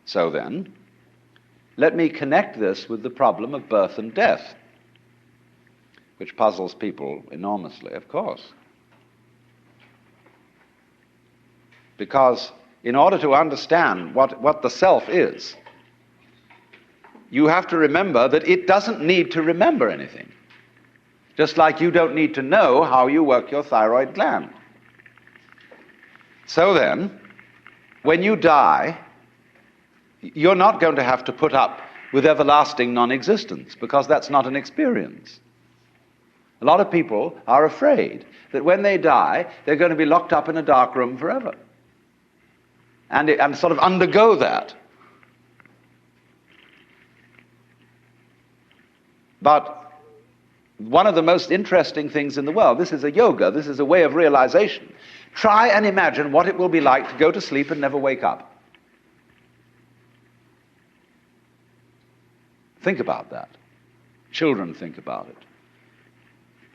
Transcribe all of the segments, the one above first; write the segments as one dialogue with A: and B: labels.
A: So then, let me connect this with the problem of birth and death, which puzzles people enormously, of course. Because in order to understand what the self is, you have to remember that it doesn't need to remember anything. Just like you don't need to know how you work your thyroid gland. So then, when you die, you're not going to have to put up with everlasting non-existence, because that's not an experience. A lot of people are afraid that when they die, they're going to be locked up in a dark room forever. And sort of undergo that. But one of the most interesting things in the world, this is a yoga, this is a way of realization. Try and imagine what it will be like to go to sleep and never wake up. Think about that. Children think about it.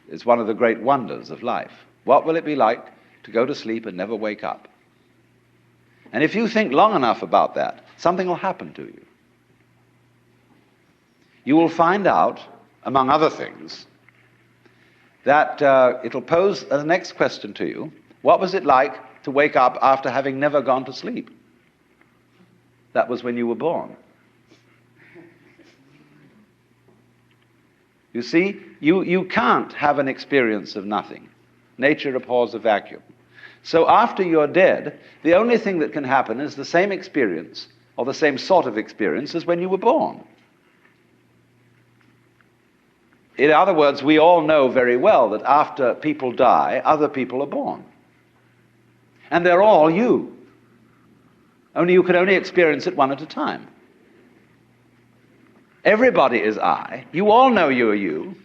A: It's one of the great wonders of life. What will it be like to go to sleep and never wake up? And if you think long enough about that, something will happen to you. You will find out, among other things, that it'll pose the next question to you. What was it like to wake up after having never gone to sleep? That was when you were born. You see, you can't have an experience of nothing. Nature abhors a vacuum. So after you're dead, the only thing that can happen is the same experience, or the same sort of experience, as when you were born. In other words, we all know very well that after people die, other people are born. And they're all you. Only you can only experience it one at a time. Everybody is I. You all know you are you.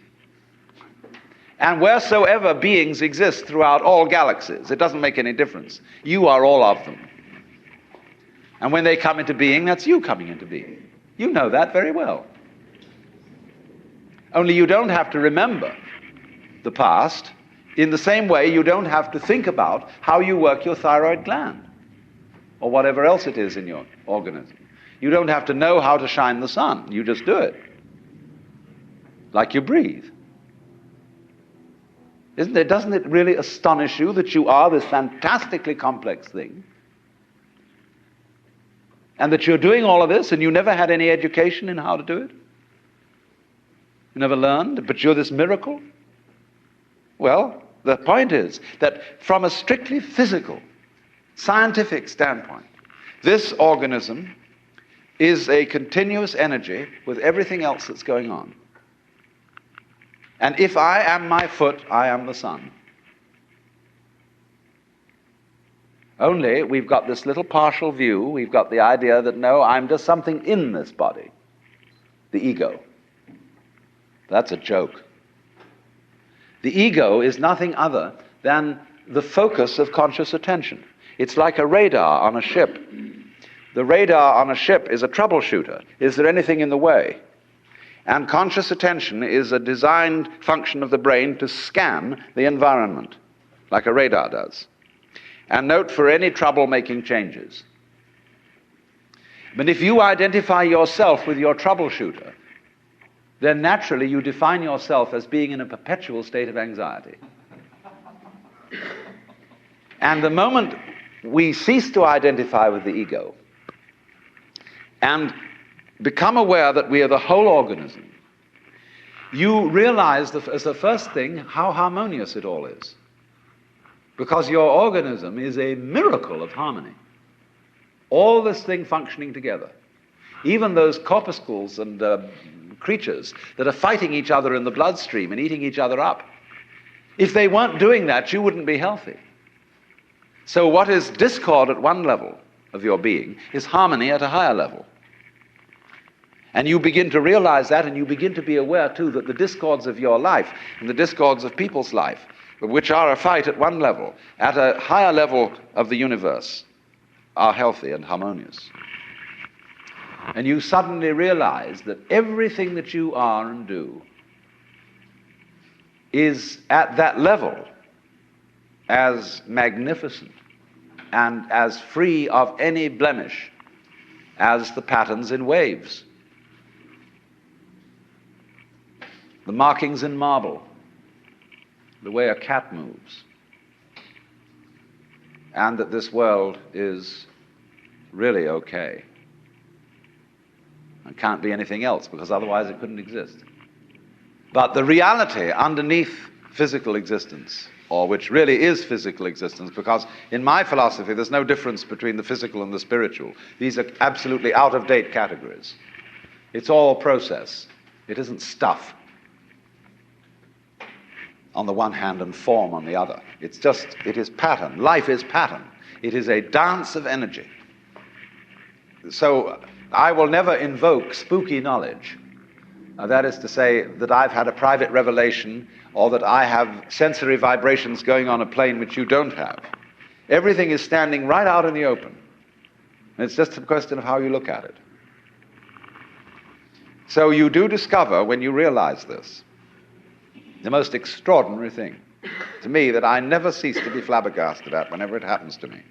A: And wheresoever beings exist throughout all galaxies, it doesn't make any difference. You are all of them. And when they come into being, that's you coming into being. You know that very well. Only you don't have to remember the past. In the same way, you don't have to think about how you work your thyroid gland or whatever else it is in your organism. You don't have to know how to shine the sun. You just do it. Like you breathe. Doesn't it really astonish you that you are this fantastically complex thing? And that you're doing all of this and you never had any education in how to do it? You never learned, but you're this miracle? Well, the point is that from a strictly physical, scientific standpoint, this organism is a continuous energy with everything else that's going on. And if I am my foot, I am the sun. Only we've got this little partial view. We've got the idea that, no, I'm just something in this body. The ego. That's a joke. The ego is nothing other than the focus of conscious attention. It's like a radar on a ship. The radar on a ship is a troubleshooter. Is there anything in the way? And conscious attention is a designed function of the brain to scan the environment, like a radar does, and note for any trouble-making changes. But if you identify yourself with your troubleshooter, then naturally you define yourself as being in a perpetual state of anxiety. And the moment we cease to identify with the ego and become aware that we are the whole organism, you realize as the first thing how harmonious it all is. Because your organism is a miracle of harmony. All this thing functioning together. Even those corpuscles and creatures that are fighting each other in the bloodstream and eating each other up. If they weren't doing that, you wouldn't be healthy. So what is discord at one level of your being is harmony at a higher level. And you begin to realize that, and you begin to be aware, too, that the discords of your life and the discords of people's life, which are a fight at one level, at a higher level of the universe, are healthy and harmonious. And you suddenly realize that everything that you are and do is at that level as magnificent and as free of any blemish as the patterns in waves, the markings in marble, the way a cat moves, and that this world is really okay and can't be anything else, because otherwise it couldn't exist. But the reality underneath physical existence, or which really is physical existence, because in my philosophy there's no difference between the physical and the spiritual. These are absolutely out-of-date categories. It's all process. It isn't stuff on the one hand and form on the other. It is pattern. Life is pattern. It is a dance of energy. So I will never invoke spooky knowledge. That is to say that I've had a private revelation, or that I have sensory vibrations going on a plane which you don't have. Everything is standing right out in the open. And it's just a question of how you look at it. So you do discover, when you realize this, the most extraordinary thing to me that I never cease to be flabbergasted at whenever it happens to me.